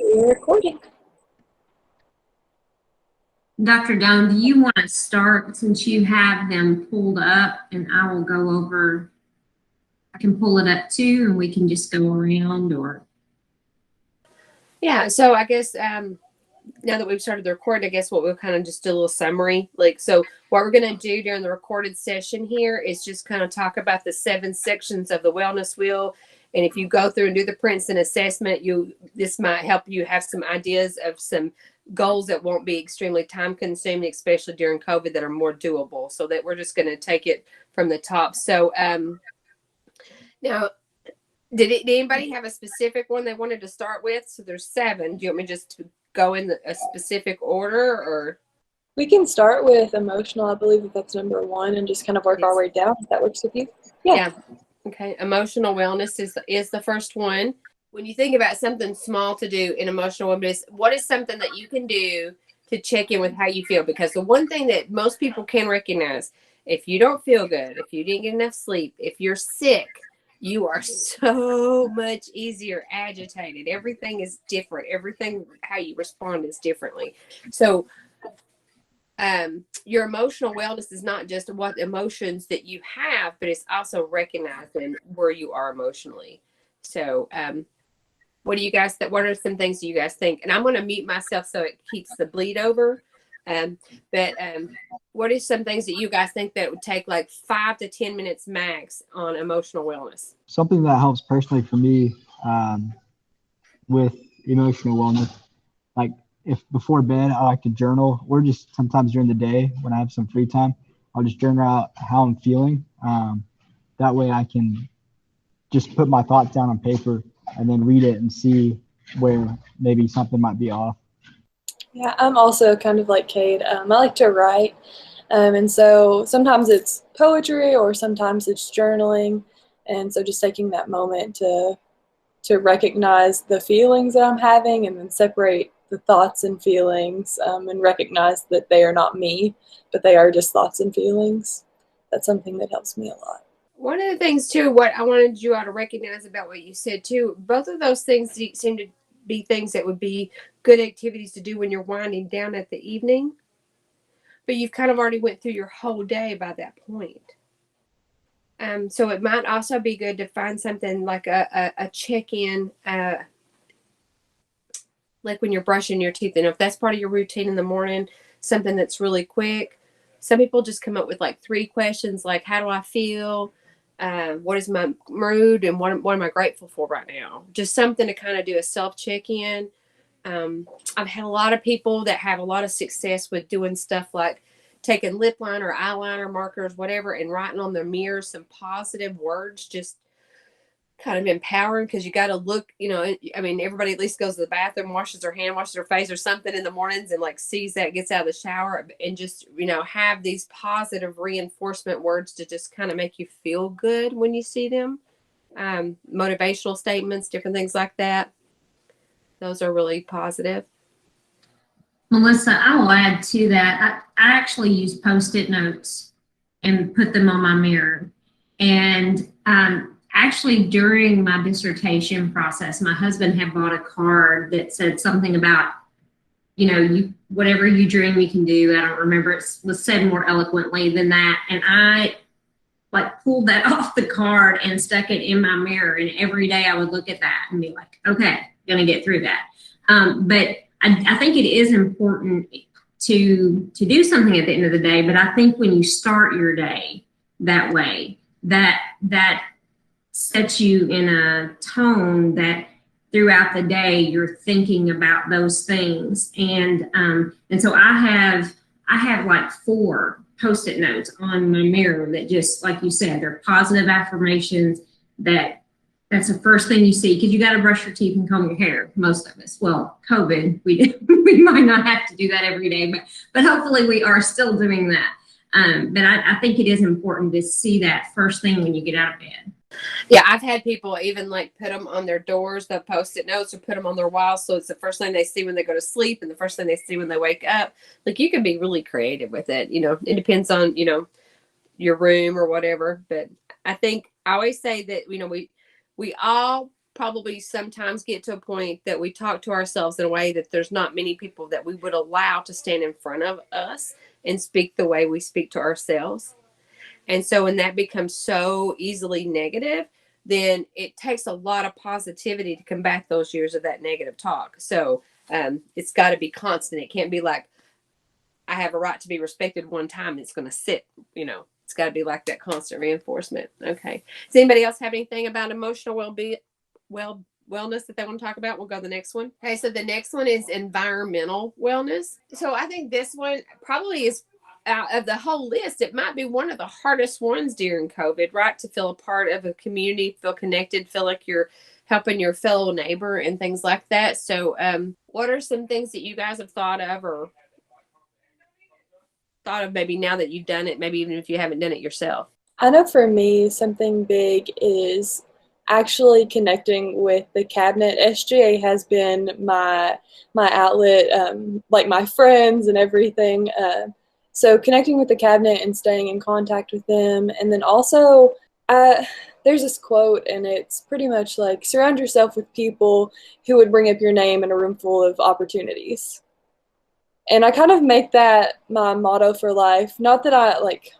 we're recording. Dr. Doan, do you want to start since you have them pulled up, and I will go over, I can pull it up too, and we can just go around, or? Yeah, so I guess now that we've started the recording, I guess what we'll kind of just do a little summary. So what we're going to do during the recorded session here is just kind of talk about the 7 sections of the wellness wheel. And if you go through and do the Princeton assessment, this might help you have some ideas of some goals that won't be extremely time consuming, especially during COVID, that are more doable. So that we're just going to take it from the top. So now, did anybody have a specific one they wanted to start with? So there's 7. Do you want me just to go in a specific order, or? We can start with emotional. I believe that's number 1, and just kind of work our way down, if that works with you. Yeah. Okay. Emotional wellness is the first one. When you think about something small to do in emotional wellness, what is something that you can do to check in with how you feel? Because the one thing that most people can recognize, if you don't feel good, if you didn't get enough sleep, if you're sick, you are so much easier agitated. Everything is different. Everything, how you respond is differently. So your emotional wellness is not just what emotions that you have, but it's also recognizing where you are emotionally. So what do you guys what are some things that you guys think? And I'm going to mute myself so it keeps the bleed over. But what are some things that you guys think that would take like 5 to 10 minutes max on emotional wellness? Something that helps personally for me with emotional wellness, like if before bed I like to journal, or just sometimes during the day when I have some free time, I'll just journal out how I'm feeling. That way I can just put my thoughts down on paper and then read it and see where maybe something might be off. Yeah, I'm also kind of like Kate. I like to write, and so sometimes it's poetry or sometimes it's journaling, and so just taking that moment to recognize the feelings that I'm having, and then separate the thoughts and feelings, and recognize that they are not me, but they are just thoughts and feelings. That's something that helps me a lot. One of the things too, what I wanted you all to recognize about what you said too, both of those things seem to be things that would be good activities to do when you're winding down at the evening, but you've kind of already went through your whole day by that point. So it might also be good to find something like a check-in, like when you're brushing your teeth. And if that's part of your routine in the morning, something that's really quick. Some people just come up with like 3 questions, like, how do I feel? What is my mood? And what am I grateful for right now? Just something to kind of do a self check-in. I've had a lot of people that have a lot of success with doing stuff like taking lip liner, eyeliner, markers, whatever, and writing on their mirror some positive words, just kind of empowering, because you got to look, I mean, everybody at least goes to the bathroom, washes their hand, washes their face or something in the mornings, and like sees that, gets out of the shower, and just, have these positive reinforcement words to just kind of make you feel good when you see them. Motivational statements, different things like that. Those are really positive. Melissa, I will add to that. I actually use Post-it notes and put them on my mirror. And actually, during my dissertation process, my husband had bought a card that said something about, whatever you dream you can do. I don't remember. It was said more eloquently than that. And I pulled that off the card and stuck it in my mirror. And every day I would look at that and be like, okay, gonna get through that. But I think it is important to do something at the end of the day. But I think when you start your day that way, that sets you in a tone that throughout the day you're thinking about those things. And so I have like 4 Post-it notes on my mirror that, just like you said, they're positive affirmations. That's the first thing you see, because you got to brush your teeth and comb your hair, most of us. Well, COVID, we might not have to do that every day, but hopefully we are still doing that. But I think it is important to see that first thing when you get out of bed. Yeah, I've had people even like put them on their doors, the Post-it notes, or put them on their walls, so it's the first thing they see when they go to sleep and the first thing they see when they wake up. Like, you can be really creative with it. It depends on, your room or whatever. But I think I always say that, we all probably sometimes get to a point that we talk to ourselves in a way that there's not many people that we would allow to stand in front of us and speak the way we speak to ourselves. And so when that becomes so easily negative, then it takes a lot of positivity to combat those years of that negative talk. So it's got to be constant. It can't be like, I have a right to be respected one time. It's going to sit, it's got to be like that constant reinforcement. Okay. Does anybody else have anything about emotional wellness that they want to talk about? We'll go to the next one. Okay. So the next one is environmental wellness. So I think this one probably is, out of the whole list, it might be one of the hardest ones during COVID, right? To feel a part of a community, feel connected, feel like you're helping your fellow neighbor and things like that. So what are some things that you guys have thought of, or thought of maybe now that you've done it, maybe even if you haven't done it yourself? I know for me, something big is actually connecting with the cabinet. SGA has been my outlet, like my friends and everything. So connecting with the cabinet and staying in contact with them. And then also, there's this quote, and it's pretty much like, surround yourself with people who would bring up your name in a room full of opportunities. And I kind of make that my motto for life. Not that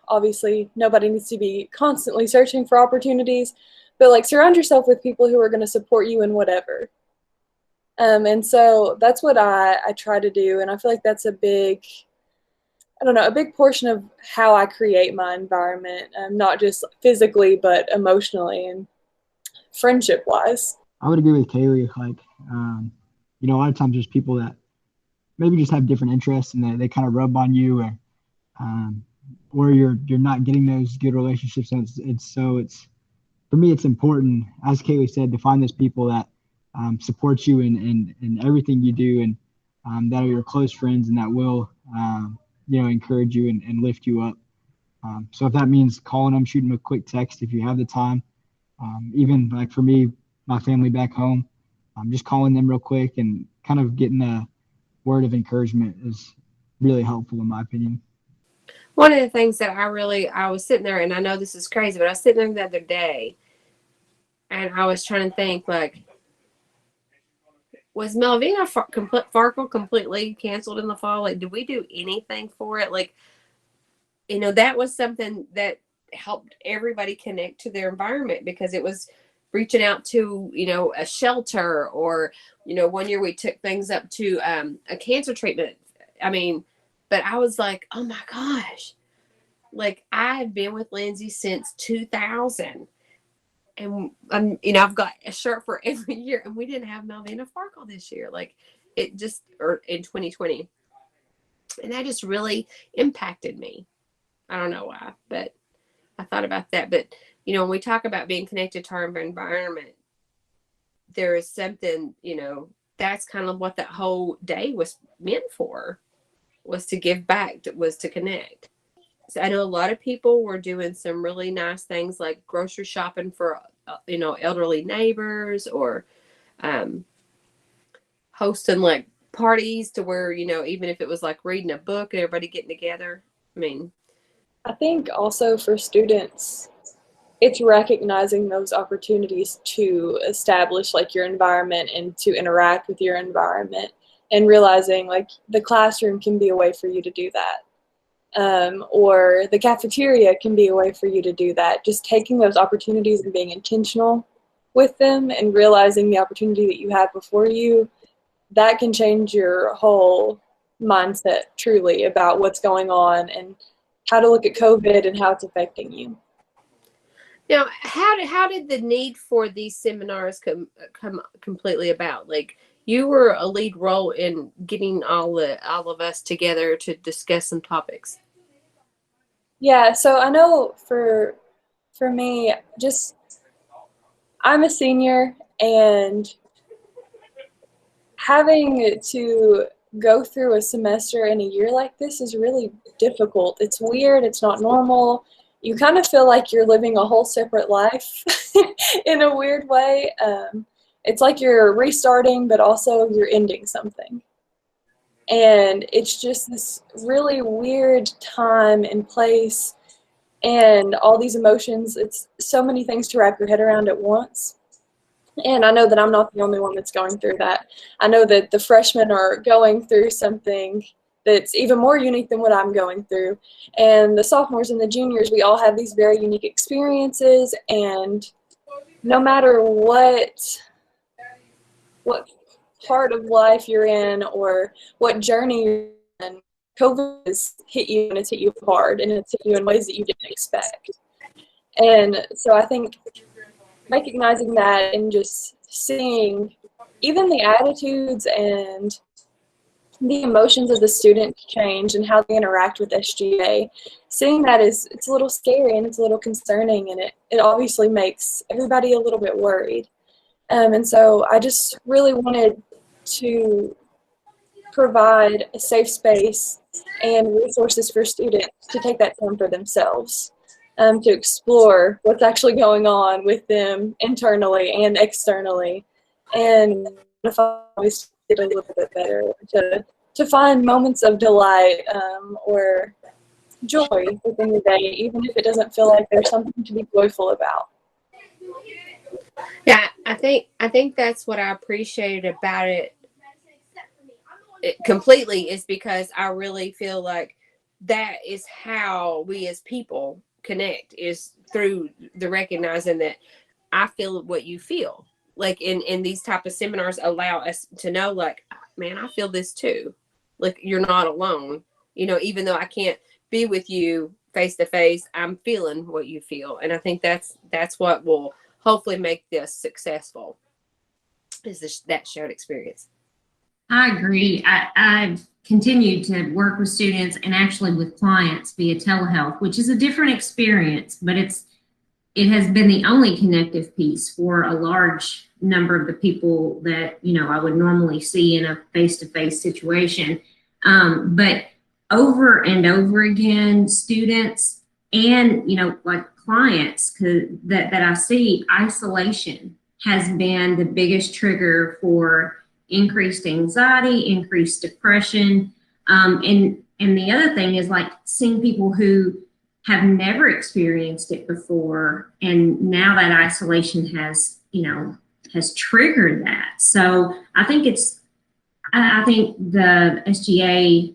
obviously nobody needs to be constantly searching for opportunities, but surround yourself with people who are going to support you in whatever. And so that's what I try to do. And I feel like that's a big portion of how I create my environment, not just physically, but emotionally and friendship-wise. I would agree with Kaylee. A lot of times there's people that maybe just have different interests and they kind of rub on you, or you're not getting those good relationships. And it's for me, it's important, as Kaylee said, to find those people that support you in everything you do, and that are your close friends and that will encourage you and lift you up. So if that means calling them, shooting them a quick text if you have the time, even like for me, my family back home, just calling them real quick and kind of getting a word of encouragement is really helpful in my opinion. One of the things that I was sitting there, and I know this is crazy, but I was sitting there the other day and I was trying to think, was Melvina Farkle completely canceled in the fall? Did we do anything for it? That was something that helped everybody connect to their environment, because it was reaching out to, a shelter, or, one year we took things up to a cancer treatment. But I was like, oh my gosh, I have been with Lindsay since 2000. And I've got a shirt for every year, and we didn't have Melvina Farkle this year. Or in 2020. And that just really impacted me. I don't know why, but I thought about that. But, when we talk about being connected to our environment, there is something, that's kind of what that whole day was meant for, was to give back, was to connect. So I know a lot of people were doing some really nice things, like grocery shopping for, elderly neighbors, or hosting parties to where, even if it was reading a book and everybody getting together. I think also for students, it's recognizing those opportunities to establish your environment and to interact with your environment, and realizing the classroom can be a way for you to do that. Or the cafeteria can be a way for you to do that. Just taking those opportunities and being intentional with them, and realizing the opportunity that you have before you, that can change your whole mindset truly about what's going on and how to look at COVID and how it's affecting you. Now, how did the need for these seminars come completely about? You were a lead role in getting all of us together to discuss some topics. Yeah, so I know for me, I'm a senior, and having to go through a semester in a year like this is really difficult. It's weird. It's not normal. You kind of feel like you're living a whole separate life in a weird way. It's like you're restarting, but also you're ending something. And it's just this really weird time and place, and all these emotions. It's so many things to wrap your head around at once. And I know that I'm not the only one that's going through that. I know that the freshmen are going through something that's even more unique than what I'm going through. And the sophomores and the juniors, we all have these very unique experiences. And no matter what part of life you're in or what journey you're in, COVID has hit you, and it's hit you hard, and it's hit you in ways that you didn't expect. And so I think recognizing that and just seeing even the attitudes and the emotions of the students change and how they interact with SGA, seeing that it's a little scary and it's a little concerning, and it obviously makes everybody a little bit worried. And so I just really wanted to provide a safe space and resources for students to take that time for themselves, to explore what's actually going on with them internally and externally, and to find it a little bit better, to find moments of delight, or joy within the day, even if it doesn't feel like there's something to be joyful about. Yeah, I think that's what I appreciated about it completely, is because I really feel like that is how we as people connect, is through the recognizing that I feel what you feel. Like in these type of seminars allow us to know, like, man, I feel this too. Like, you're not alone. You know, even though I can't be with you face to face, I'm feeling what you feel. And I think that's what will hopefully make this successful, is that shared experience. I agree. I've continued to work with students and actually with clients via telehealth, which is a different experience, but it has been the only connective piece for a large number of the people that, you know, I would normally see in a face-to-face situation. But over and over again, students and, you know, like clients that I see, isolation has been the biggest trigger for increased anxiety, increased depression. And the other thing is, like, seeing people who have never experienced it before, and now that isolation has, you know, has triggered that. So I think the SGA,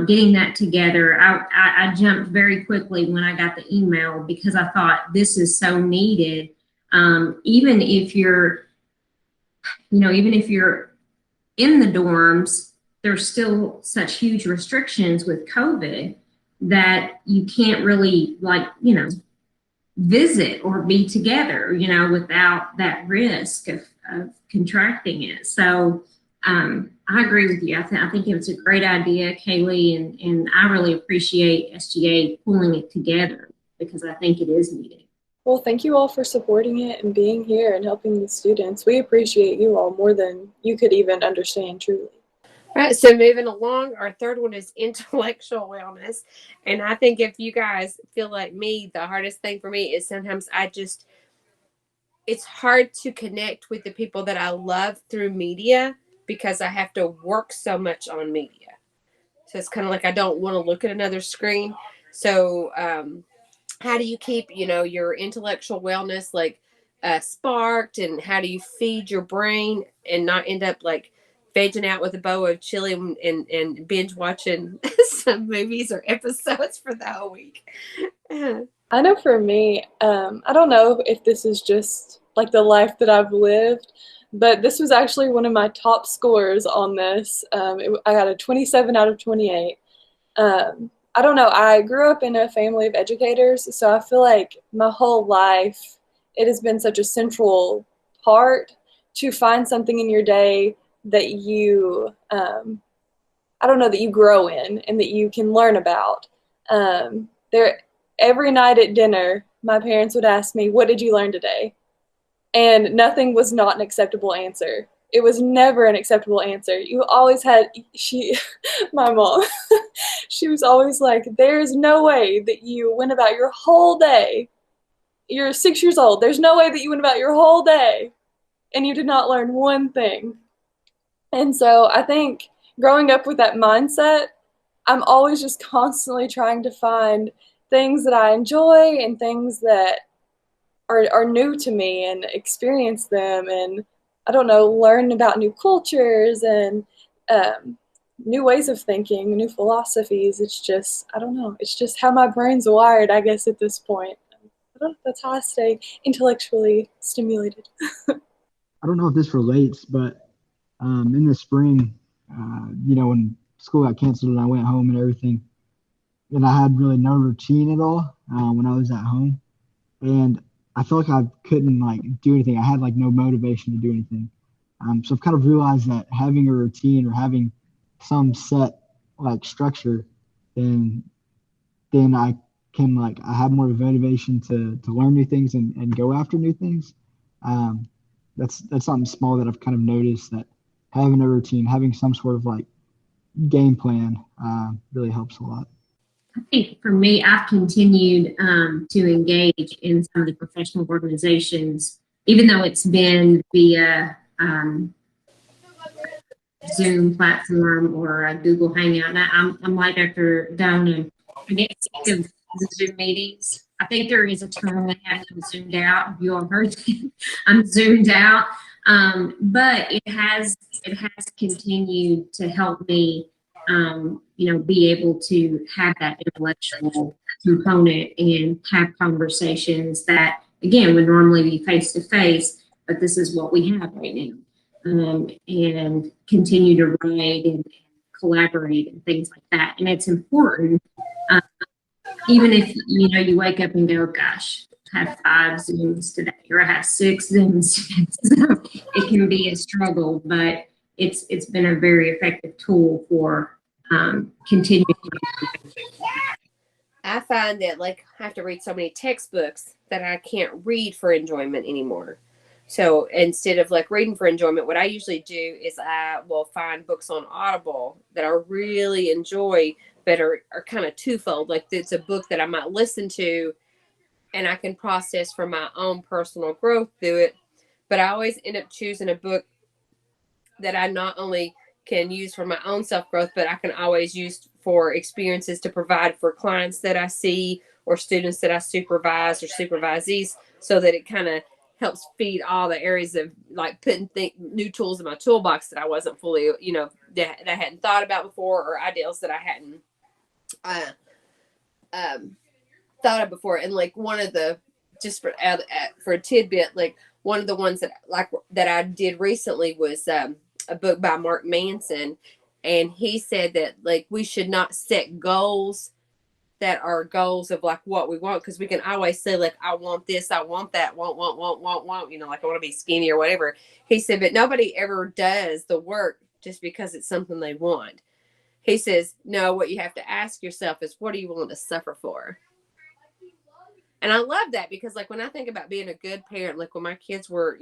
getting that together, I jumped very quickly when I got the email, because I thought this is so needed. Even if you're, you know, even if you're in the dorms, there's still such huge restrictions with COVID that you can't really, like, you know, visit or be together, you know, without that risk of contracting it. So I agree with you. I think it was a great idea, Kaylee, and I really appreciate SGA pulling it together, because I think it is needed. Well, thank you all for supporting it and being here and helping the students. We appreciate you all more than you could even understand, truly. All right, so moving along, our third one is intellectual wellness. And I think if you guys feel like me, the hardest thing for me is sometimes it's hard to connect with the people that I love through media, because I have to work so much on media. So it's kind of like I don't want to look at another screen. So how do you keep, you know, your intellectual wellness like sparked, and how do you feed your brain and not end up like vegging out with a bowl of chili and binge watching some movies or episodes for the whole week? I know for me, I don't know if this is just like the life that I've lived, but this was actually one of my top scores on this. I got a 27 out of 28. I don't know. I grew up in a family of educators, so I feel like my whole life it has been such a central part to find something in your day that you, I don't know, that you grow in and that you can learn about. Every night at dinner, my parents would ask me, "What did you learn today?" And nothing was not an acceptable answer. It was never an acceptable answer. You always had, my mom, she was always like, "There's no way that you went about your whole day. You're 6 years old. There's no way that you went about your whole day and you did not learn one thing." And so I think growing up with that mindset, I'm always just constantly trying to find things that I enjoy and things that are new to me and experience them, and I don't know, learn about new cultures and new ways of thinking, new philosophies. It's just, I don't know, it's just how my brain's wired, I guess, at this point. I don't know, that's how I stay intellectually stimulated. I don't know if this relates, but in the spring, when school got canceled and I went home and everything, and I had really no routine at all when I was at home, and I felt like I couldn't like do anything. I had like no motivation to do anything. So I've kind of realized that having a routine or having some set like structure, then I can like I have more motivation to learn new things and go after new things. Um, that's something small that I've kind of noticed, that having a routine, having some sort of like game plan really helps a lot. I think for me, I've continued to engage in some of the professional organizations, even though it's been via Zoom platform or a Google Hangout. And I'm like Dr. Doan, I get sick of the Zoom meetings. I think there is a term that has them zoomed out. You all heard it. I'm zoomed out. But it has continued to help me be able to have that intellectual component and have conversations that, again, would normally be face to face, but this is what we have right now. And continue to write and collaborate and things like that. And it's important, even if, you wake up and go, gosh, I have 5 Zooms today, or I have 6 Zooms today. So it can be a struggle, but it's been a very effective tool for continuing. I find that I have to read so many textbooks that I can't read for enjoyment anymore. So instead of reading for enjoyment, what I usually do is I will find books on Audible that I really enjoy that are kind of twofold. Like it's a book that I might listen to and I can process for my own personal growth through it. But I always end up choosing a book that I not only can use for my own self-growth, but I can always use for experiences to provide for clients that I see or students that I supervise or supervisees, so that it kind of helps feed all the areas of putting new tools in my toolbox that I wasn't fully, that I hadn't thought about before, or ideals that I hadn't thought of before. And one of the, just for a tidbit, one of the ones that I did recently was a book by Mark Manson, and he said that we should not set goals that are goals of what we want, because we can always say I want this, I want that, want, I want to be skinny or whatever. He said, but nobody ever does the work just because it's something they want. He says, no, what you have to ask yourself is, what are you willing to suffer for? And I love that, because when I think about being a good parent, when my kids were,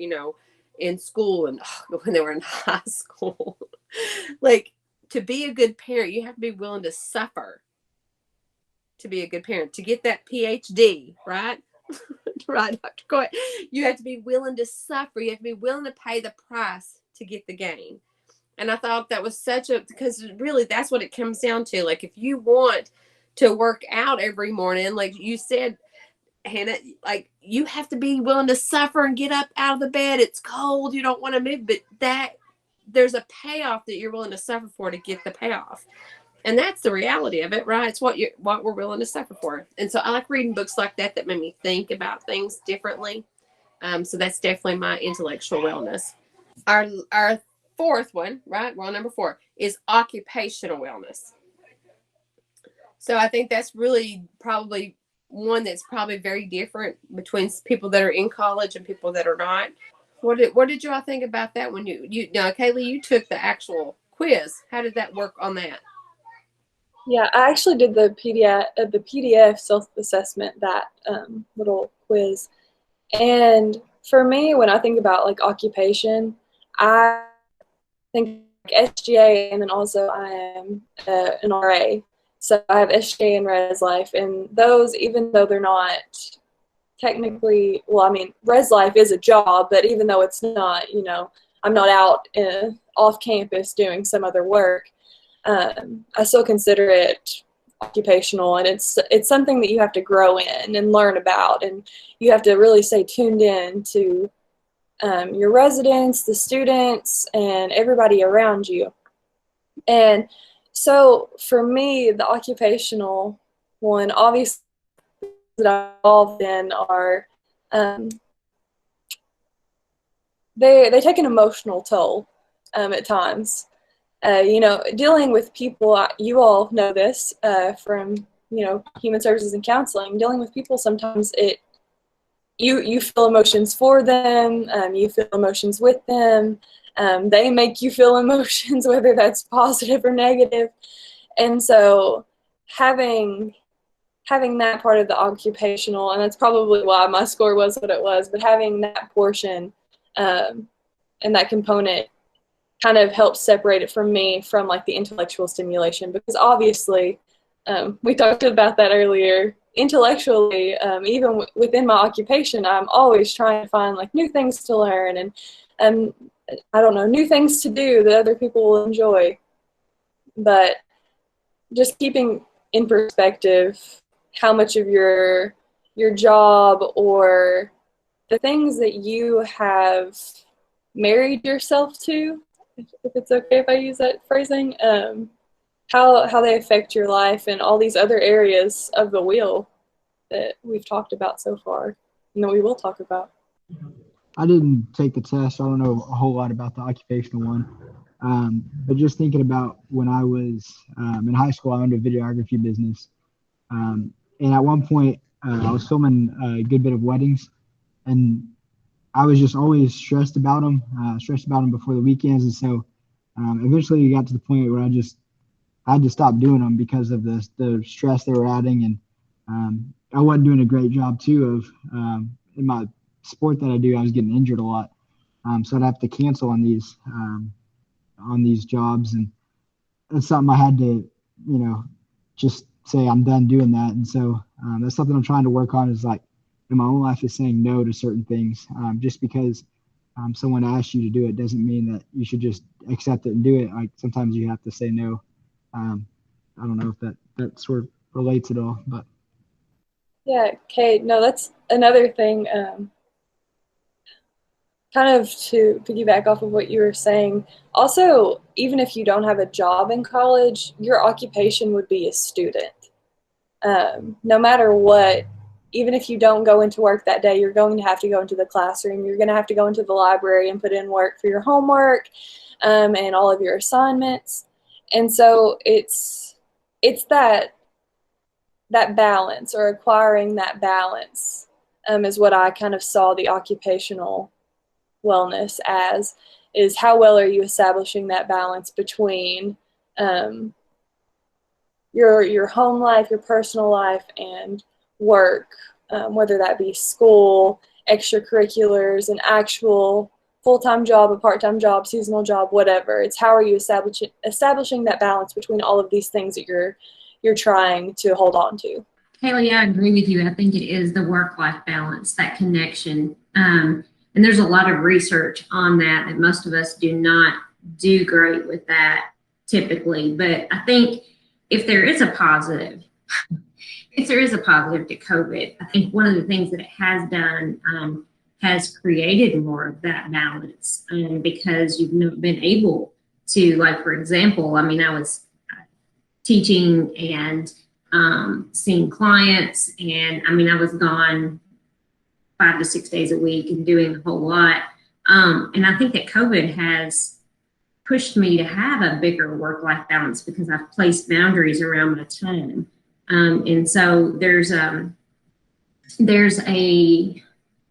in school and when they were in high school, to be a good parent, you have to be willing to suffer to be a good parent, to get that PhD, right? Right, Dr. Coyt. You have to be willing to suffer. You have to be willing to pay the price to get the gain. And I thought that was because really that's what it comes down to. If you want to work out every morning, like you said, Hannah, you have to be willing to suffer and get up out of the bed. It's cold. You don't want to move, but there's a payoff that you're willing to suffer for to get the payoff. And that's the reality of it, right? It's what we're willing to suffer for. And so I like reading books like that make me think about things differently. So that's definitely my intellectual wellness. Our fourth one, right? We're on number 4, is occupational wellness. So I think that's really probably one that's probably very different between people that are in college and people that are not. What did you all think about that when you now, Kaylee, you took the actual quiz. How did that work on that? Yeah, I actually did the PDF self-assessment, that little quiz. And for me, when I think about occupation, I think SGA, and then also I am an RA. So I have SGA and Res Life, and those, even though they're not technically, Res Life is a job, but even though it's not, I'm not out off campus doing some other work, I still consider it occupational, and it's something that you have to grow in and learn about, and you have to really stay tuned in to your residents, the students, and everybody around you. And so for me, the occupational one, obviously, that I'm involved in are they take an emotional toll at times. You know, dealing with people, you all know this from, you know, human services and counseling. Dealing with people, sometimes you feel emotions for them, you feel emotions with them. They make you feel emotions, whether that's positive or negative. And so having that part of the occupational, and that's probably why my score was what it was, but having that portion and that component kind of helps separate it from me from like the intellectual stimulation, because obviously we talked about that earlier. Intellectually, even within my occupation, I'm always trying to find like new things to learn and I don't know, new things to do that other people will enjoy. But just keeping in perspective how much of your job or the things that you have married yourself to, if it's okay if I use that phrasing, how they affect your life and all these other areas of the wheel that we've talked about so far and that we will talk about. I didn't take the test. I don't know a whole lot about the occupational one. But just thinking about when I was in high school, I owned a videography business. And at one point, I was filming a good bit of weddings, and I was just always stressed about them before the weekends. And so eventually it got to the point where I had to stop doing them because of the stress they were adding. And I wasn't doing a great job too of in my sport that I do. I was getting injured a lot. So I'd have to cancel on these jobs. And that's something I had to, you know, just say I'm done doing that. And so that's something I'm trying to work on, is like in my own life, is saying no to certain things. Just because someone asks you to do it doesn't mean that you should just accept it and do it. Like sometimes you have to say no. I don't know if that sort of relates at all, but. Yeah, Kate, no, that's another thing, kind of to piggyback off of what you were saying. Also, even if you don't have a job in college, your occupation would be a student. No matter what, even if you don't go into work that day, you're going to have to go into the classroom. You're going to have to go into the library and put in work for your homework and all of your assignments. And so it's that balance, or acquiring that balance, is what I kind of saw the occupational wellness as, is how well are you establishing that balance between your home life, your personal life, and work, whether that be school, extracurriculars, an actual full-time job, a part-time job, seasonal job, whatever. It's how are you establishing that balance between all of these things that you're trying to hold on to. Haley, I agree with you. I think it is the work-life balance, that connection. And there's a lot of research on that most of us do not do great with that typically. But I think if there is a positive to COVID, I think one of the things that it has done has created more of that balance, because you've not been able to, like, for example, I mean, I was teaching and seeing clients, and I mean, I was gone 5 to 6 days a week and doing a whole lot. And I think that COVID has pushed me to have a bigger work-life balance, because I've placed boundaries around my time. And so there's a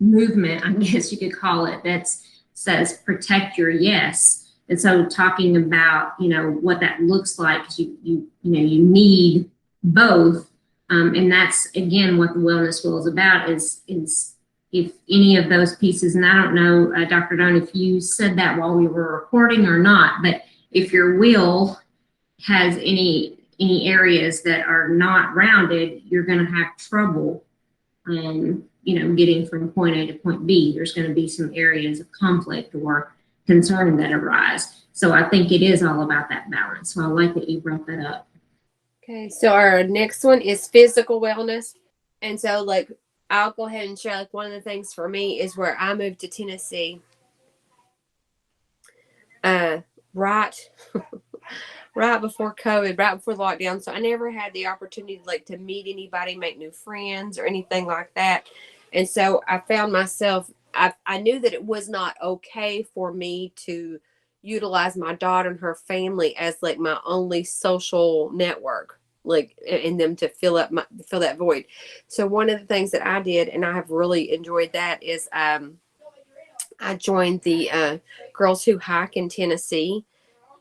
movement, I guess you could call it, that says protect your yes. And so talking about, you know, what that looks like, because you need both. And that's, again, what the wellness wheel is about, is if any of those pieces, and I don't know, Dr. Doan, if you said that while we were recording or not, but if your wheel has any areas that are not rounded, you're going to have trouble, getting from point A to point B. There's going to be some areas of conflict or concern that arise. So I think it is all about that balance. So I like that you brought that up. Okay, so our next one is physical wellness. And so, like, I'll go ahead and share, like, one of the things for me is where I moved to Tennessee. Right right before COVID, right before the lockdown. So I never had the opportunity like to meet anybody, make new friends or anything like that. And so I found myself, I knew that it was not okay for me to utilize my daughter and her family as like my only social network, like in them to fill that void. So one of the things that I did, and I have really enjoyed that, is I joined the Girls Who Hike in Tennessee.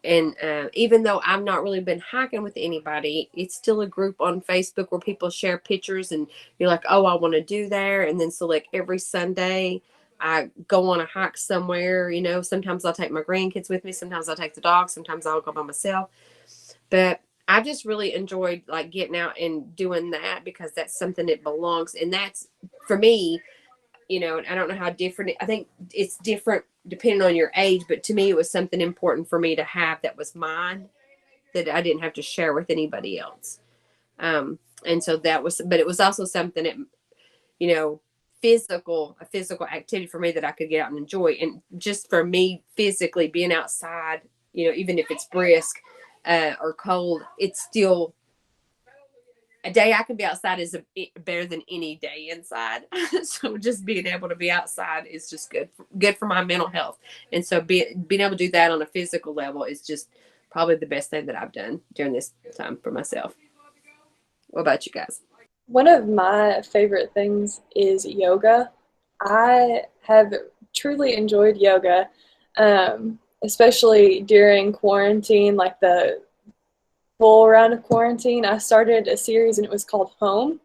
And even though I've not really been hiking with anybody, it's still a group on Facebook where people share pictures and you're like, oh, I want to do there. And then so like every Sunday I go on a hike somewhere, you know, sometimes I'll take my grandkids with me. Sometimes I'll take the dog. Sometimes I'll go by myself. But I just really enjoyed like getting out and doing that because that's something that belongs. And that's for me, you know, I don't know how different, I think it's different depending on your age, but to me, it was something important for me to have that was mine that I didn't have to share with anybody else. And so that was, but it was also something that, you know, a physical activity for me that I could get out and enjoy. And just for me, physically being outside, you know, even if it's brisk or cold, it's still a day I can be outside is better than any day inside. So just being able to be outside is just good for my mental health. And so being able to do that on a physical level is just probably the best thing that I've done during this time for myself. What about you guys? One of my favorite things is yoga. I have truly enjoyed yoga, especially during quarantine, like the full round of quarantine. I started a series and it was called Home.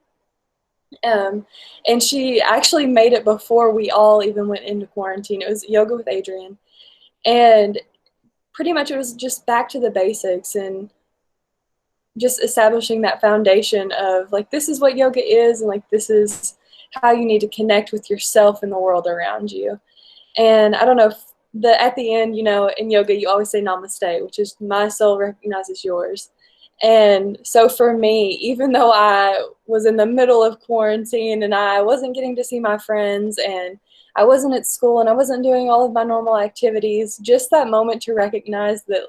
And she actually made it before we all even went into quarantine. It was Yoga with Adrian. And pretty much it was just back to the basics and just establishing that foundation of like, this is what yoga is, and like, this is how you need to connect with yourself and the world around you. And I don't know if at the end, you know, in yoga, you always say namaste, which is my soul recognizes yours. And so for me, even though I was in the middle of quarantine and I wasn't getting to see my friends and I wasn't at school and I wasn't doing all of my normal activities, just that moment to recognize that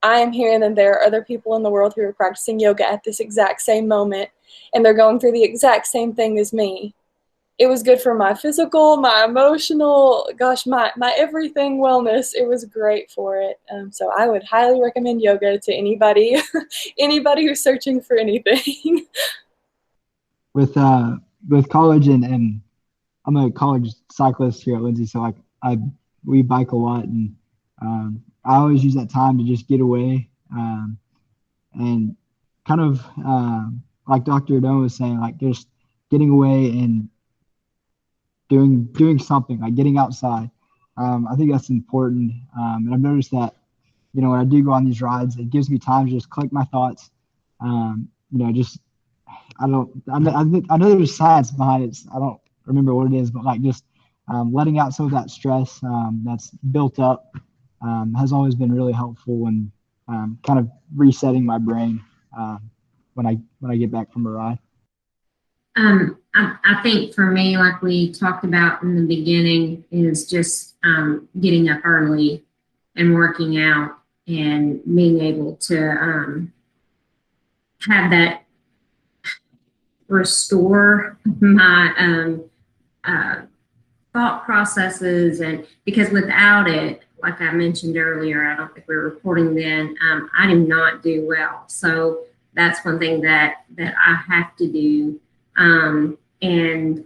I am here and then there are other people in the world who are practicing yoga at this exact same moment and they're going through the exact same thing as me. It was good for my physical, my emotional, gosh, my everything wellness. It was great for it. So I would highly recommend yoga to anybody, anybody who's searching for anything. With college and I'm a college cyclist here at Lindsay, so like we bike a lot, and I always use that time to just get away and kind of like Dr. Doan was saying, like just getting away and doing something, like getting outside. I think that's important. And I've noticed that, you know, when I do go on these rides, it gives me time to just collect my thoughts. You know, just, I know there's science behind it. I don't remember what it is, but like just letting out some of that stress that's built up has always been really helpful and kind of resetting my brain when I get back from a ride. I think for me, like we talked about in the beginning, is just getting up early and working out and being able to have that restore my thought processes. And because without it, like I mentioned earlier, I don't think we were recording then, I do not do well. So that's one thing that I have to do. And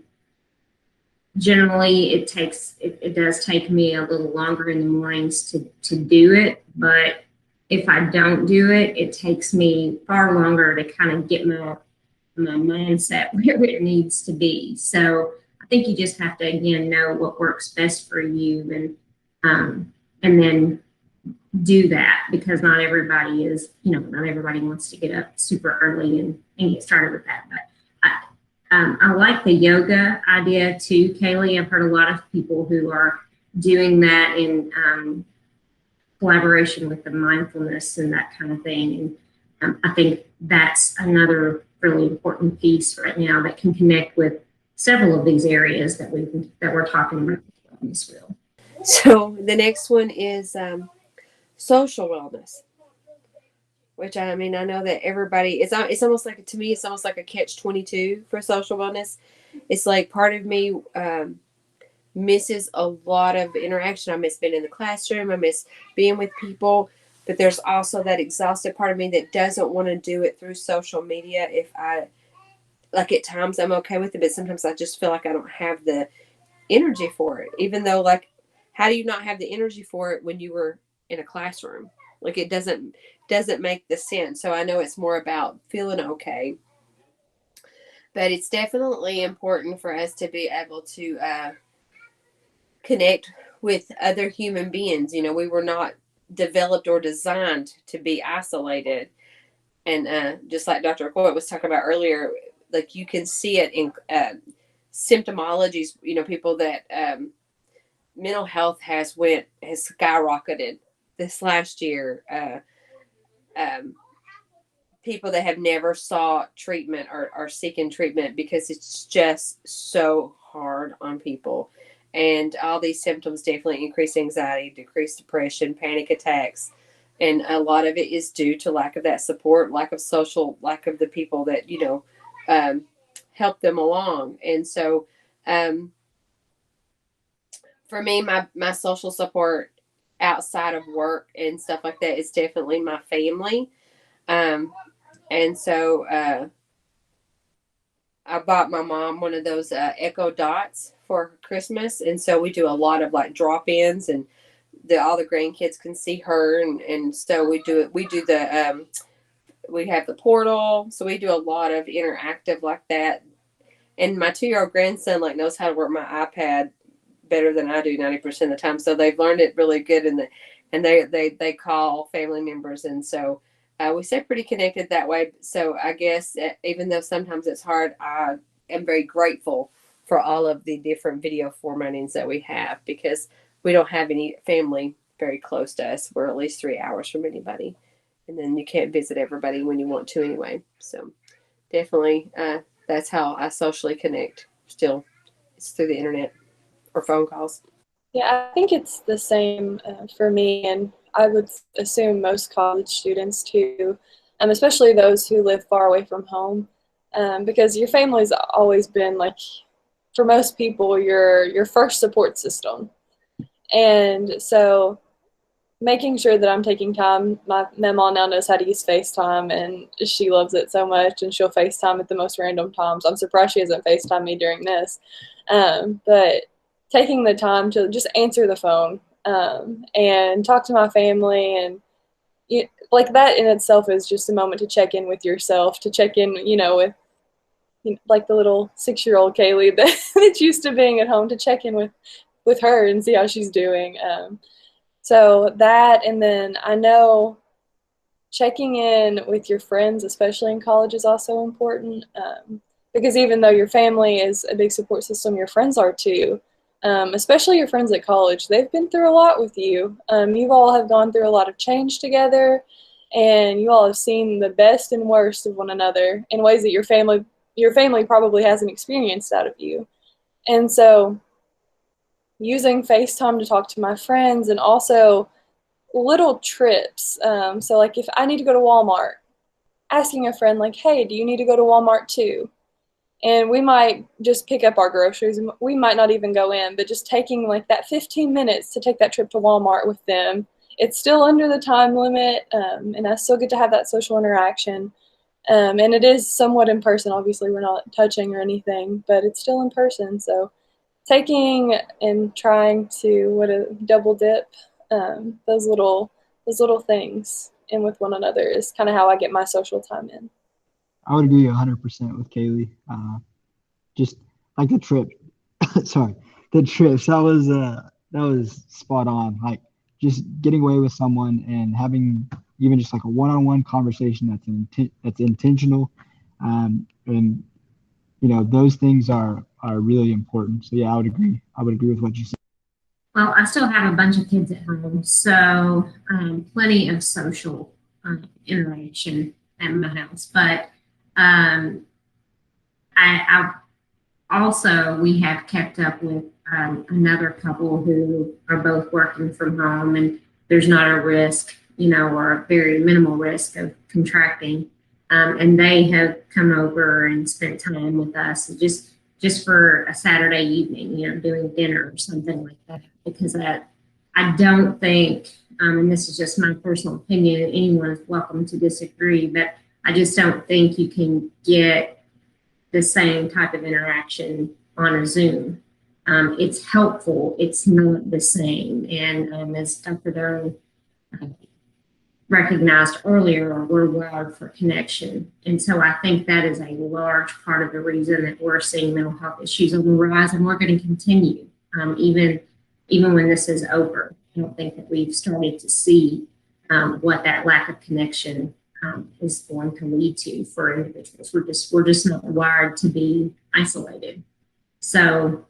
generally it does take me a little longer in the mornings to do it. But if I don't do it, it takes me far longer to kind of get my mindset where it needs to be. So I think you just have to, again, know what works best for you and then do that, because not everybody wants to get up super early and get started with that. But I like the yoga idea too, Kaylee. I've heard a lot of people who are doing that in collaboration with the mindfulness and that kind of thing. And I think that's another really important piece right now that can connect with several of these areas that we're talking about in this wheel. So the next one is social wellness, which I mean, I know that everybody, it's almost like, to me, it's almost like a catch-22 for social wellness. It's like part of me misses a lot of interaction. I miss being in the classroom. I miss being with people. But there's also that exhausted part of me that doesn't want to do it through social media. If I, like, at times I'm okay with it, but sometimes I just feel like I don't have the energy for it. Even though, like, how do you not have the energy for it when you were in a classroom? Like, it doesn't make the sense. So I know it's more about feeling okay. But it's definitely important for us to be able to connect with other human beings. You know, we were not developed or designed to be isolated. And just like Dr. Coyt was talking about earlier, like, you can see it in symptomologies. You know, people that mental health has skyrocketed this last year. People that have never sought treatment or are seeking treatment because it's just so hard on people. And all these symptoms definitely increase anxiety, decrease depression, panic attacks. And a lot of it is due to lack of that support, lack of the people that, you know, help them along. And so for me, my social support outside of work and stuff like that is definitely my family. And so I bought my mom one of those Echo Dots for Christmas. And so we do a lot of like drop-ins, and all the grandkids can see her. And so we do it. We do we have the portal. So we do a lot of interactive like that. And my 2-year-old grandson like knows how to work my iPad better than I do 90% of the time. So they've learned it really good. And they call family members. And so we stay pretty connected that way. So I guess even though sometimes it's hard, I am very grateful for all of the different video formatings that we have, because we don't have any family very close to us. We're at least 3 hours from anybody. And then you can't visit everybody when you want to anyway. So definitely that's how I socially connect still. It's through the internet or phone calls. Yeah, I think it's the same for me, and I would assume most college students too, especially those who live far away from home, because your family's always been, like, for most people, your first support system. And so making sure that I'm taking time, my mom now knows how to use FaceTime, and she loves it so much, and she'll FaceTime at the most random times. I'm surprised she hasn't FaceTimed me during this. But taking the time to just answer the phone and talk to my family, and like, that in itself is just a moment to check in with yourself, to check in, with, like, the little 6-year-old Kaylee that's used to being at home, to check in with her and see how she's doing. So that, and then I know checking in with your friends, especially in college, is also important, because even though your family is a big support system, your friends are too. Especially your friends at college. They've been through a lot with you. You all have gone through a lot of change together, and you all have seen the best and worst of one another in ways that your family probably hasn't experienced out of you. And so using FaceTime to talk to my friends, and also little trips. So, like, if I need to go to Walmart, asking a friend, like, hey, do you need to go to Walmart too? And we might just pick up our groceries, and we might not even go in, but just taking, like, that 15 minutes to take that trip to Walmart with them. It's still under the time limit, and I still get to have that social interaction. And it is somewhat in person. Obviously, we're not touching or anything, but it's still in person. So taking and trying to double dip those little things in with one another is kind of how I get my social time in. I would agree 100% with Kaylee. Just like the trip, sorry, the trips. That was spot on. Like, just getting away with someone and having even just like a one-on-one conversation that's intentional, and those things are really important. So yeah, I would agree. I would agree with what you said. Well, I still have a bunch of kids at home, so plenty of social interaction. at my house. But I also, we have kept up with another couple who are both working from home, and there's not a risk, or a very minimal risk of contracting. And they have come over and spent time with us just for a Saturday evening, doing dinner or something like that. Because I don't think, and this is just my personal opinion, anyone is welcome to disagree, but I just don't think you can get the same type of interaction on a Zoom. It's helpful. It's not the same. And as Dr. Doan recognized earlier, we're wired for connection. And so I think that is a large part of the reason that we're seeing mental health issues on the rise, and we're going to continue even when this is over. I don't think that we've started to see what that lack of connection is going to lead to for individuals. We're just not wired to be isolated. So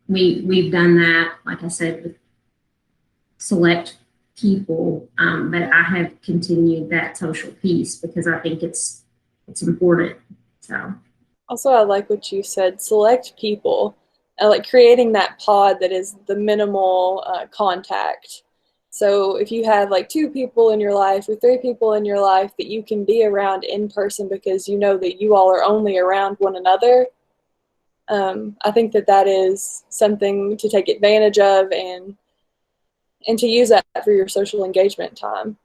we've done that, like I said, with select people, but I have continued that social piece because I think it's important. So also, I like what you said, select people, like creating that pod that is the minimal contact. So if you have like 2 people in your life or 3 people in your life that you can be around in person because you know that you all are only around one another, I think that is something to take advantage of and to use that for your social engagement time.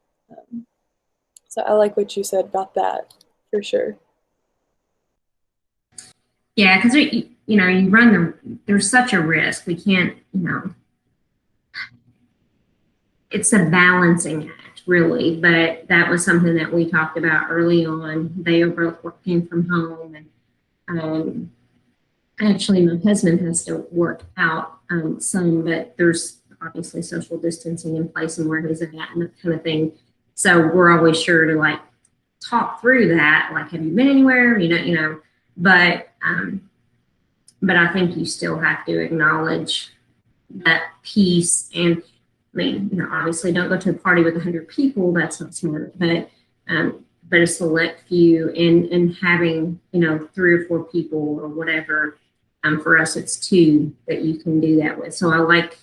So I like what you said about that, for sure. Yeah, because there's such a risk. We can't, it's a balancing act, really. But that was something that we talked about early on. They are both working from home, and actually, my husband has to work out some, but there's obviously social distancing in place and where he's at and that kind of thing. So we're always sure to like talk through that. Like, have you been anywhere? But I think you still have to acknowledge that piece. And I mean, obviously, don't go to a party with 100 people. That's not smart. But a select few, and having 3 or 4 people or whatever. For us, it's 2 that you can do that with. So I like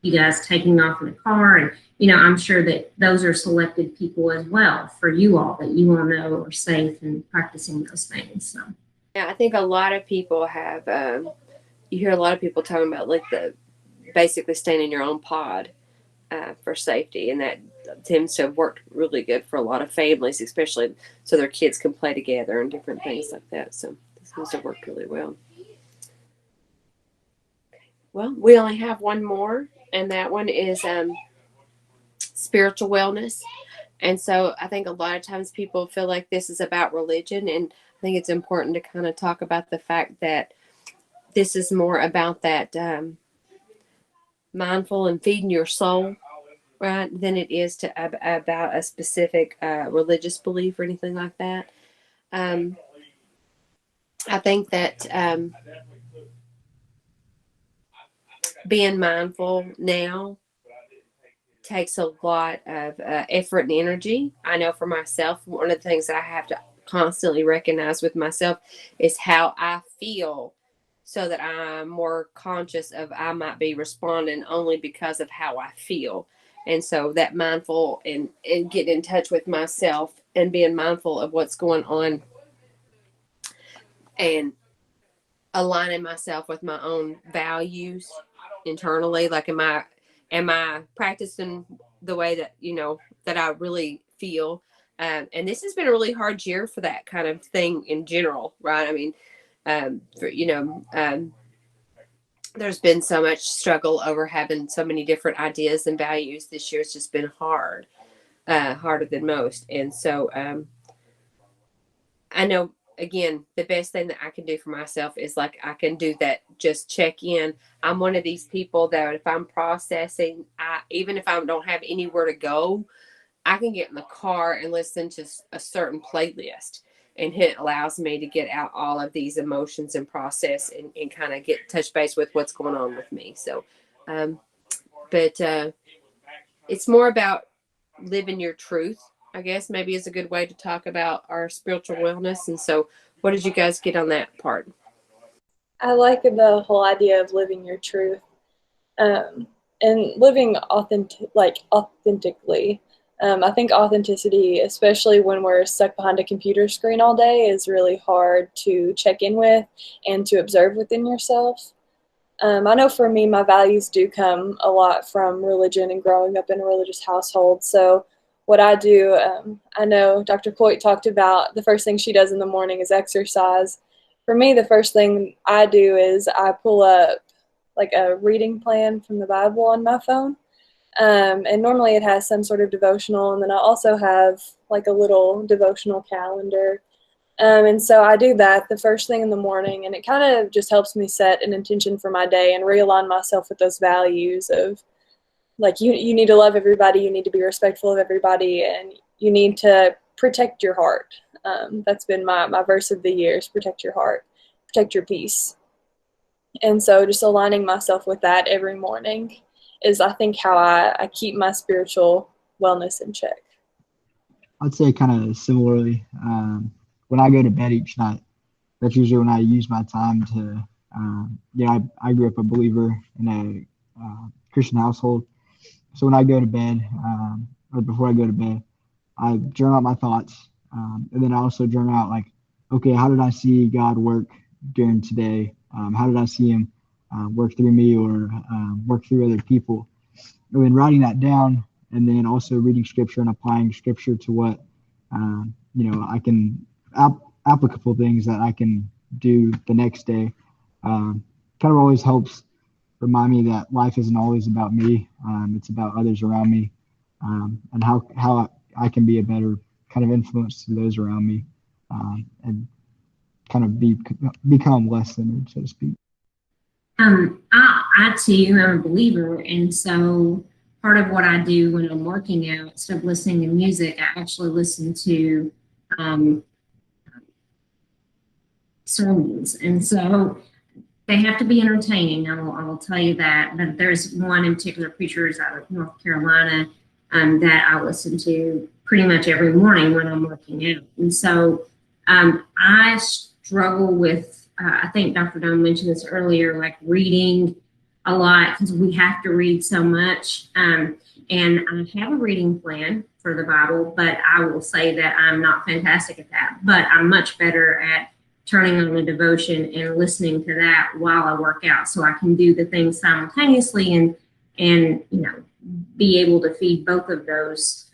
you guys taking off in the car, and I'm sure that those are selected people as well for you all that you all know are safe and practicing those things. So yeah, I think a lot of people have. You hear a lot of people talking about like basically staying in your own pod for safety, and that tends to have worked really good for a lot of families, especially so their kids can play together and different things like that. So this seems to have worked really well. Well, we only have one more, and that one is spiritual wellness. And so I think a lot of times people feel like this is about religion, and I think it's important to kind of talk about the fact that this is more about that mindful and feeding your soul, right, than it is about a specific religious belief or anything like that. I think that being mindful now takes a lot of effort and energy. I know for myself, one of the things that I have to constantly recognize with myself is how I feel, so that I'm more conscious of I might be responding only because of how I feel. And so that mindful and getting in touch with myself and being mindful of what's going on and aligning myself with my own values internally. Like, am I practicing the way that, that I really feel? And this has been a really hard year for that kind of thing in general, right? I mean, there's been so much struggle over having so many different ideas and values this year. It's just been hard, harder than most. And so I know, again, the best thing that I can do for myself is like I can do that, just check in. I'm one of these people that if I'm processing, even if I don't have anywhere to go, I can get in the car and listen to a certain playlist, and it allows me to get out all of these emotions and process and kind of get touch base with what's going on with me. So, but it's more about living your truth I guess maybe is a good way to talk about our spiritual wellness. And so, what did you guys get on that part? I like the whole idea of living your truth, and living authentically. I think authenticity, especially when we're stuck behind a computer screen all day, is really hard to check in with and to observe within yourself. I know for me, my values do come a lot from religion and growing up in a religious household. So what I do, I know Dr. Coyt talked about the first thing she does in the morning is exercise. For me, the first thing I do is I pull up like a reading plan from the Bible on my phone. And normally it has some sort of devotional, and then I also have like a little devotional calendar. And so I do that the first thing in the morning, and it kind of just helps me set an intention for my day and realign myself with those values of like you need to love everybody, you need to be respectful of everybody, and you need to protect your heart. That's been my verse of the year is protect your heart, protect your peace. And so just aligning myself with that every morning is, I think, how I keep my spiritual wellness in check. I'd say kind of similarly, when I go to bed each night, that's usually when I use my time to, I grew up a believer in a Christian household. So when I go to bed, or before I go to bed, I journal out my thoughts. And then I also journal out like, okay, how did I see God work during today? How did I see him work through me or work through other people? And then writing that down, and then also reading scripture and applying scripture to what, I can, applicable things that I can do the next day. Kind of always helps remind me that life isn't always about me. It's about others around me, and how I can be a better kind of influence to those around me, and kind of become less centered, so to speak. I too am a believer, and so part of what I do when I'm working out, instead of listening to music, I actually listen to sermons, and so they have to be entertaining. I will tell you that. But there's one in particular, preachers out of North Carolina, that I listen to pretty much every morning when I'm working out, and so I struggle with. I think Dr. Doan mentioned this earlier, like reading a lot because we have to read so much. And I have a reading plan for the Bible, but I will say that I'm not fantastic at that. But I'm much better at turning on a devotion and listening to that while I work out, so I can do the things simultaneously and be able to feed both of those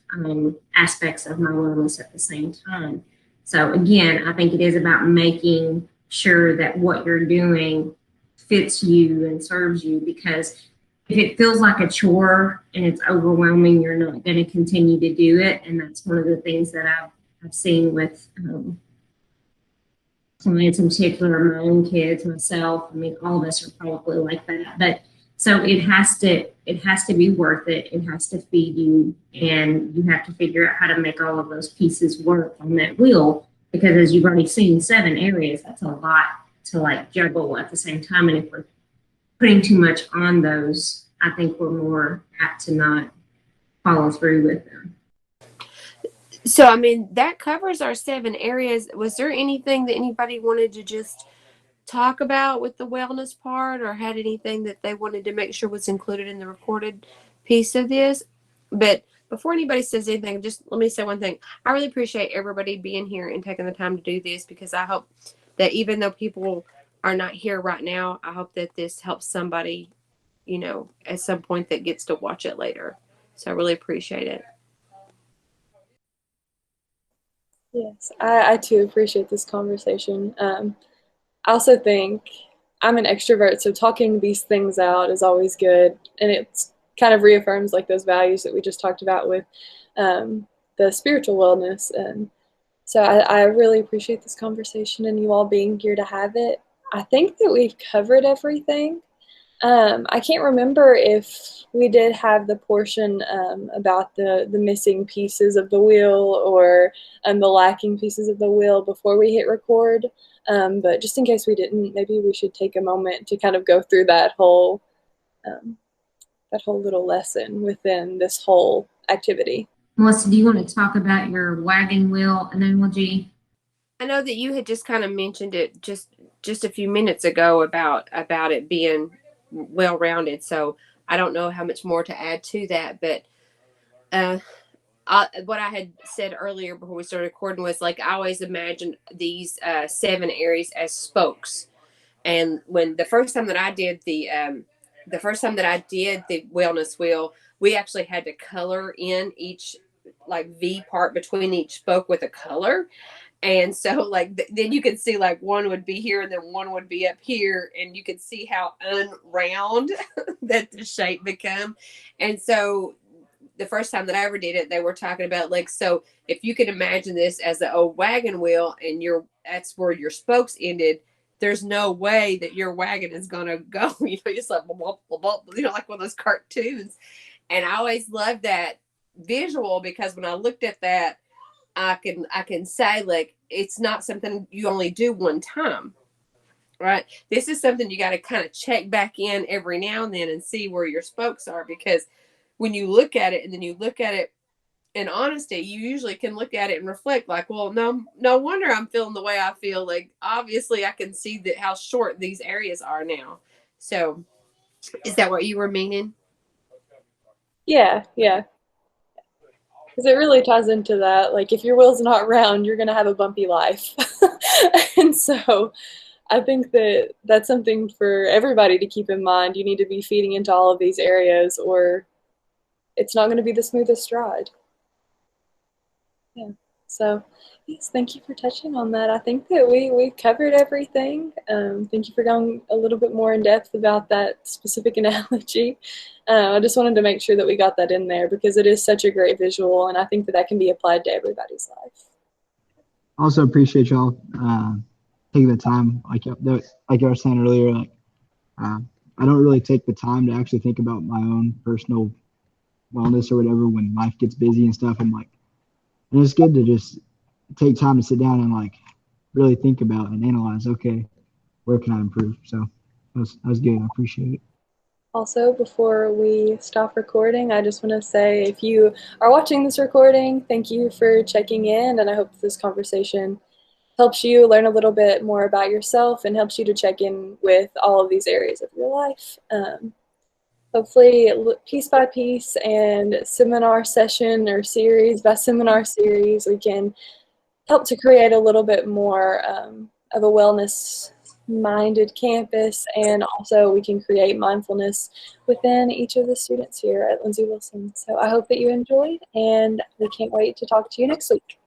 aspects of my wellness at the same time. So again, I think it is about making sure that what you're doing fits you and serves you, because if it feels like a chore and it's overwhelming, you're not going to continue to do it. And that's one of the things that I've seen with clients in particular, my own kids, myself. I mean, all of us are probably like that. But so it has to be worth it. It has to feed you, and you have to figure out how to make all of those pieces work on that wheel. Because as you've already seen, 7 areas, that's a lot to like juggle at the same time. And if we're putting too much on those, I think we're more apt to not follow through with them. So, I mean, that covers our 7 areas. Was there anything that anybody wanted to just talk about with the wellness part, or had anything that they wanted to make sure was included in the recorded piece of this? But before anybody says anything, just let me say one thing. I really appreciate everybody being here and taking the time to do this, because I hope that even though people are not here right now, I hope that this helps somebody, at some point that gets to watch it later. So I really appreciate it. Yes, I too appreciate this conversation. I also think I'm an extrovert, so talking these things out is always good, and it's kind of reaffirms like those values that we just talked about with the spiritual wellness. And so I really appreciate this conversation and you all being here to have it. I think that we've covered everything. I can't remember if we did have the portion about the missing pieces of the wheel or the lacking pieces of the wheel before we hit record. But just in case we didn't, maybe we should take a moment to kind of go through that whole little lesson within this whole activity. Melissa, do you want to talk about your wagon wheel analogy? I know that you had just kind of mentioned it just a few minutes ago about it being well rounded. So I don't know how much more to add to that, but what I had said earlier before we started recording was like I always imagined these 7 areas as spokes. And when the first time that I did the wellness wheel, we actually had to color in each like V part between each spoke with a color. And so like then you could see like one would be here and then one would be up here, and you could see how unround that the shape become. And so the first time that I ever did it, they were talking about like, so if you could imagine this as a wagon wheel and that's where your spokes ended, there's no way that your wagon is gonna go. It's like blah, blah, blah, blah, like one of those cartoons. And I always loved that visual because when I looked at that, I can say like it's not something you only do one time. Right. This is something you got to kind of check back in every now and then and see where your spokes are, because when you look at it and then you look at it in honesty, you usually can look at it and reflect like, well, no wonder I'm feeling the way I feel. Like, obviously I can see that how short these areas are now. So is that what you were meaning? Yeah, yeah. Because it really ties into that. Like, if your wheel's not round, you're going to have a bumpy life. And so I think that that's something for everybody to keep in mind. You need to be feeding into all of these areas, or it's not going to be the smoothest ride. Yeah. So, yes, thank you for touching on that. I think that we covered everything. Thank you for going a little bit more in depth about that specific analogy. I just wanted to make sure that we got that in there because it is such a great visual, and I think that that can be applied to everybody's life. Also appreciate y'all taking the time, like I was saying earlier. Like I don't really take the time to actually think about my own personal wellness or whatever when life gets busy and stuff. I'm like, and it's good to just take time to sit down and like really think about and analyze. Okay, where can I improve? So that was good. I appreciate it. Also, before we stop recording, I just want to say if you are watching this recording, thank you for checking in, and I hope this conversation helps you learn a little bit more about yourself and helps you to check in with all of these areas of your life. Hopefully, piece by piece and seminar session or series by seminar series, we can help to create a little bit more of a wellness-minded campus, and also we can create mindfulness within each of the students here at Lindsey Wilson. So I hope that you enjoyed, and we can't wait to talk to you next week.